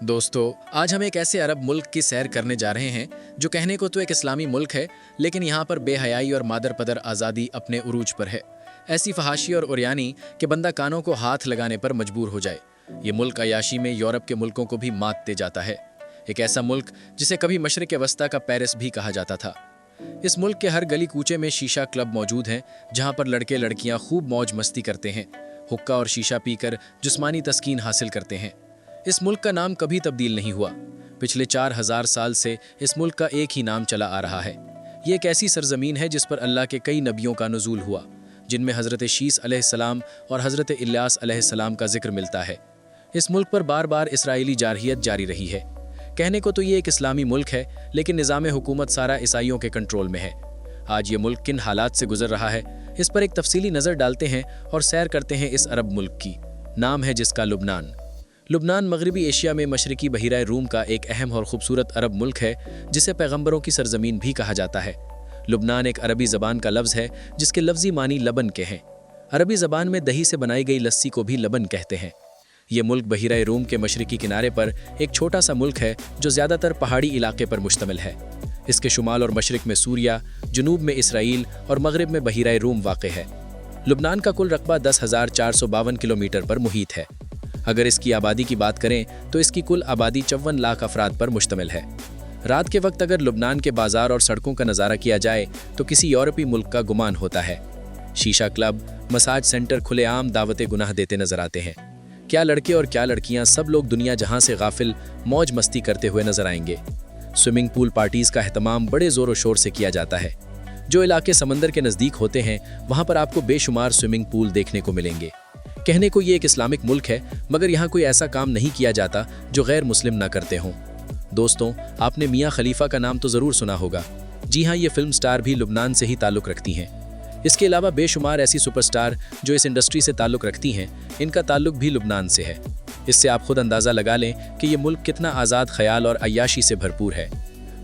दोस्तों, आज हम एक ऐसे अरब मुल्क की सैर करने जा रहे हैं जो कहने को तो एक इस्लामी मुल्क है, लेकिन यहाँ पर बेहयाई और मादर पदर आज़ादी अपने उरूज पर है। ऐसी फहाशी और उरियानी कि बंदा कानों को हाथ लगाने पर मजबूर हो जाए। ये मुल्क अयाशी में यूरोप के मुल्कों को भी मात दे जाता है। एक ऐसा मुल्क जिसे कभी मशरिक़ वस्ता का पेरिस भी कहा जाता था। इस मुल्क के हर गली कूचे में शीशा क्लब मौजूद हैं, जहाँ पर लड़के लड़कियाँ खूब मौज मस्ती करते हैं, हुक्का और शीशा पीकर जिस्मानी तस्कीन हासिल करते हैं। इस मुल्क का नाम कभी तब्दील नहीं हुआ। पिछले 4000 साल से इस मुल्क का एक ही नाम चला आ रहा है। ये एक ऐसी सरजमीन है जिस पर अल्लाह के कई नबियों का नुज़ूल हुआ, जिनमें हज़रत शीस अलैहिस्सलाम और हज़रत इल्यास अलैहिस्सलाम का जिक्र मिलता है। इस मुल्क पर बार बार इसराइली जारहियत जारी रही है। कहने को तो ये एक इस्लामी मुल्क है, लेकिन निज़ाम हुकूमत सारा ईसाइयों के कंट्रोल में है। आज ये मुल्क किन हालात से गुजर रहा है, इस पर एक तफसीली नज़र डालते हैं और सैर करते हैं इस अरब मुल्क की। नाम है जिसका लुबनान। लुबनान मगरबी एशिया में मशरकी बहिरा रूम का एक अहम और खूबसूरत अरब मुल्क है, जिसे पैगंबरों की सरजमीन भी कहा जाता है। लुबनान एक अरबी ज़बान का लफ्ज़ है जिसके लफ्ज़ी मानी लबन के हैं। अरबी ज़बान में दही से बनाई गई लस्सी को भी लबन कहते हैं। ये मुल्क बहिरा रूम के मशरकी किनारे पर एक छोटा सा मुल्क है जो ज़्यादातर पहाड़ी इलाके पर मुश्तमिल है। इसके शुमाल और मशरिक में सूरिया, जुनूब में इसराइल और मगरिब में बहिरा रूम वाक़ है। लुबनान का कुल रकबा 10,452 किलोमीटर पर मुहीत है। अगर इसकी आबादी की बात करें तो इसकी कुल आबादी 54 लाख अफराद पर मुश्तमिल है। रात के वक्त अगर लुबनान के बाजार और सड़कों का नज़ारा किया जाए तो किसी यूरोपीय मुल्क का गुमान होता है। शीशा क्लब, मसाज सेंटर खुलेआम दावते गुनाह देते नजर आते हैं। क्या लड़के और क्या लड़कियां, सब लोग दुनिया जहां से गाफिल मौज मस्ती करते हुए नजर आएंगे। स्विमिंग पूल पार्टीज का अहतमाम बड़े ज़ोर शोर से किया जाता है। जो इलाके समंदर के नज़दीक होते हैं वहाँ पर आपको बेशुमार स्विमिंग पूल देखने को मिलेंगे। कहने को ये एक इस्लामिक मुल्क है, मगर यहाँ कोई ऐसा काम नहीं किया जाता जो गैर मुस्लिम ना करते हों। दोस्तों, आपने मियाँ खलीफा का नाम तो ज़रूर सुना होगा। जी हाँ, ये फिल्म स्टार भी लुबनान से ही ताल्लुक़ रखती हैं। इसके अलावा बेशुमार ऐसी सुपरस्टार जो इस इंडस्ट्री से ताल्लुक़ रखती हैं, इनका ताल्लुक़ भी लुबनान से है। इससे आप खुद अंदाज़ा लगा लें कि ये मुल्क कितना आज़ाद ख्याल और अय्याशी से भरपूर है।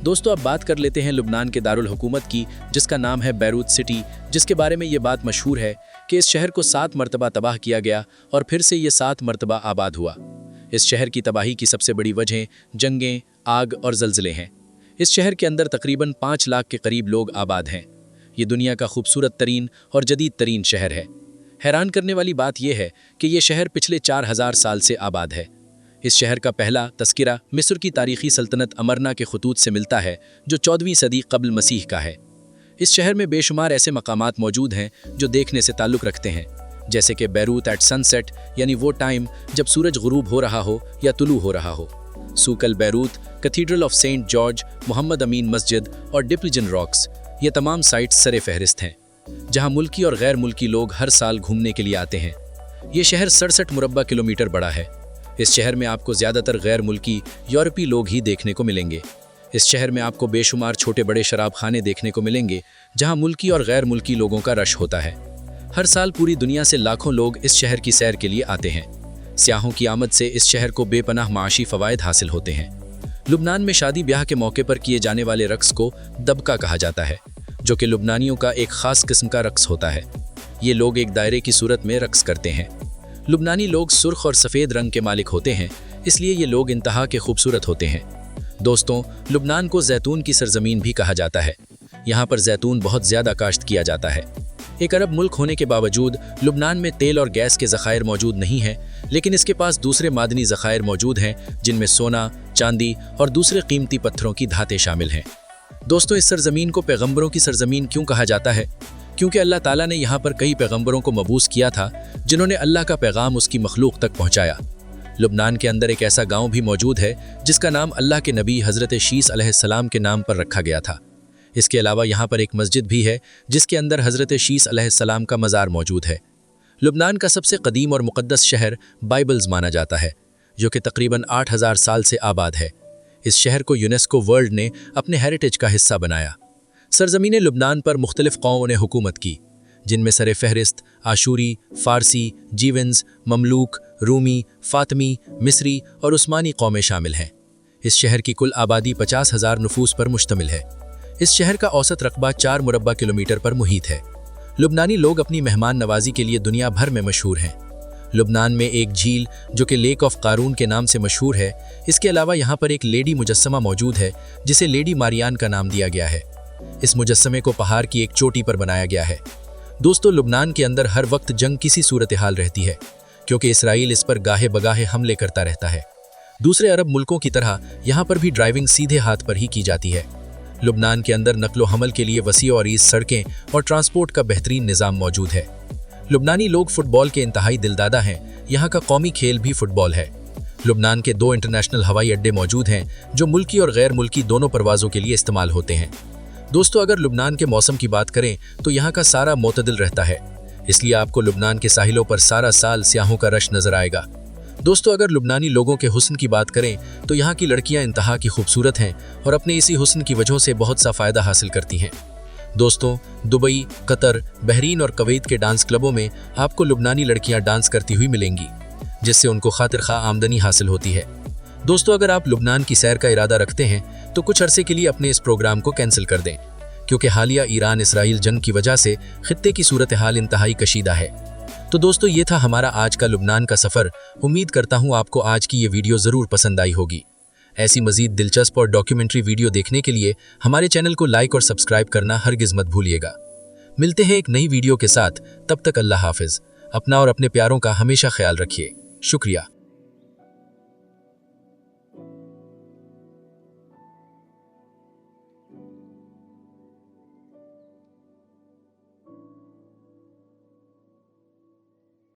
दोस्तों, अब बात कर लेते हैं लुबनान के दारुल हुकूमत की, जिसका नाम है बैरूत सिटी, जिसके बारे में ये बात मशहूर है कि इस शहर को 7 मरतबा तबाह किया गया और फिर से ये 7 मरतबा आबाद हुआ। इस शहर की तबाही की सबसे बड़ी वजह जंगें, आग और ज़लज़ले हैं। इस शहर के अंदर तकरीबन 5 लाख के करीब लोग आबाद हैं। ये दुनिया का खूबसूरत तरीन और जदीद तरीन शहर है। हैरान करने वाली बात यह है कि ये शहर पिछले 4000 साल से आबाद है। इस शहर का पहला तस्किरा मिस्र की तारीखी सल्तनत अमरना के खतूत से मिलता है, जो 14वीं सदी कब्ल मसीह का है। इस शहर में बेशुमार ऐसे मकामात मौजूद हैं जो देखने से ताल्लुक़ रखते हैं, जैसे कि बैरूत एट सनसेट, यानी वो टाइम जब सूरज गुरूब हो रहा हो या तुलू हो रहा हो। सूकल Beirut, cathedral of Saint George, Mohammad Amin मस्जिद और डिप्लिजन रॉक्स, ये तमाम साइट्स सरे फहरिस्त हैं, जहाँ मुल्की और गैर मुल्की लोग हर साल घूमने के लिए आते हैं। ये शहर 67 मुरब्बा किलोमीटर बड़ा है। इस शहर में आपको ज़्यादातर गैर मुल्की यूरोपीय लोग ही देखने को मिलेंगे। इस शहर में आपको बेशुमार छोटे बड़े शराब खाने देखने को मिलेंगे, जहां मुल्की और गैर मुल्की लोगों का रश होता है। हर साल पूरी दुनिया से लाखों लोग इस शहर की सैर के लिए आते हैं। सियाहों की आमद से इस शहर को बेपनाह माशी फ़वाइद हासिल होते हैं। लुबनान में शादी ब्याह के मौके पर किए जाने वाले रक्स को दबका कहा जाता है, जो कि लुबनानियों का एक ख़ास किस्म का रक्स होता है। ये लोग एक दायरे की सूरत में रक्स करते हैं। लुबनानी लोग सुर्ख और सफ़ेद रंग के मालिक होते हैं, इसलिए ये लोग इंतहा के खूबसूरत होते हैं। दोस्तों, लुबनान को जैतून की सरजमीन भी कहा जाता है। यहाँ पर जैतून बहुत ज़्यादा काश्त किया जाता है। एक अरब मुल्क होने के बावजूद लुबनान में तेल और गैस के ज़खायर मौजूद नहीं हैं, लेकिन इसके पास दूसरे मादनी ज़खायर मौजूद हैं, जिनमें सोना, चांदी और दूसरे कीमती पत्थरों की धातें शामिल हैं। दोस्तों, इस सरजमीन को पैगंबरों की सरजमीन क्यों कहा जाता है? क्योंकि अल्लाह ताला ने यहाँ पर कई पैगंबरों को मबूस किया था, जिन्होंने अल्लाह का पैगाम उसकी मखलूक तक पहुँचाया। लुबनान के अंदर एक ऐसा गांव भी मौजूद है जिसका नाम अल्लाह के नबी हज़रत शीस अलैहिस्सलाम के नाम पर रखा गया था। इसके अलावा यहाँ पर एक मस्जिद भी है जिसके अंदर हज़रत शीस अलैहिस्सलाम का मज़ार मौजूद है। लुबनान का सबसे कदीम और मुक़द्दस शहर बाइबल्स माना जाता है, जो कि तकरीबन 8000 साल से आबाद है। इस शहर को यूनेस्को वर्ल्ड ने अपने हेरिटेज का हिस्सा बनाया। सरजमीन लुबनान पर मुख्तलिफ़ कौमों ने हुकूमत की, जिनमें सर फहरिस्त आशूरी, फ़ारसी, जीवन्स, ममलूक, रूमी, फ़ातमी, मिस्री और उस्मानी कौमें शामिल हैं। इस शहर की कुल आबादी 50,000 नफूस पर मुश्तमिल है। इस शहर का औसत रकबा 4 मुरब्बा किलोमीटर पर मुहीत है। लुबनानी लोग अपनी मेहमान नवाजी के लिए दुनिया भर में मशहूर हैं। लुबनान में एक झील जो कि लेक ऑफ कारून के नाम से मशहूर है। इसके अलावा यहाँ पर एक लेडी मुजस्समा मौजूद है जिसे लेडी मारियान का नाम दिया गया है। इस मुजस्समे को पहाड़ की एक चोटी पर बनाया गया है। दोस्तों, लुबनान के अंदर हर वक्त जंग की सी सूरत हाल रहती है क्योंकि इसराइल इस पर गाहे बगाहे हमले करता रहता है। दूसरे अरब मुल्कों की तरह यहाँ पर भी ड्राइविंग सीधे हाथ पर ही की जाती है। लुबनान के अंदर नक्लो हमल के लिए वसी और ईज़ सड़कें और ट्रांसपोर्ट का बेहतरीन निज़ाम मौजूद है। लुबनानी लोग फुटबॉल के इंतहाई दिलदादा हैं। यहाँ का कौमी खेल भी फुटबॉल है। लुबनान के 2 इंटरनेशनल हवाई अड्डे मौजूद हैं जो मुल्की और गैर मुल्की दोनों परवाज़ों के लिए इस्तेमाल होते हैं। दोस्तों, अगर लुबनान के मौसम की बात करें तो यहाँ का सारा मोतदिल रहता है, इसलिए आपको लुबनान के साहिलों पर सारा साल स्याहों का रश नजर आएगा। दोस्तों, अगर लुबनानी लोगों के हुस्न की बात करें तो यहाँ की लड़कियाँ इंतहा की खूबसूरत हैं और अपने इसी हुस्न की वजह से बहुत सा फ़ायदा हासिल करती हैं। दोस्तों, दुबई, कतर, बहरीन और कुवैत के डांस क्लबों में आपको लुबनानी लड़कियाँ डांस करती हुई मिलेंगी, जिससे उनको खातिर खा आमदनी हासिल होती है। दोस्तों, अगर आप लुबनान की सैर का इरादा रखते हैं तो कुछ अरसे के लिए अपने इस प्रोग्राम को कैंसिल कर दें, क्योंकि हालिया ईरान इसराइल जंग की वजह से खित्ते की सूरत हाल इंतहाई कशीदा है। तो दोस्तों, ये था हमारा आज का लुबनान का सफ़र। उम्मीद करता हूँ आपको आज की ये वीडियो ज़रूर पसंद आई होगी। ऐसी मज़ीद दिलचस्प और डॉक्यूमेंट्री वीडियो देखने के लिए हमारे चैनल को लाइक और सब्सक्राइब करना हरगिज़ मत भूलिएगा। मिलते हैं एक नई वीडियो के साथ, तब तक अल्लाह हाफिज़। अपना और अपने प्यारों का हमेशा ख्याल रखिए। शुक्रिया।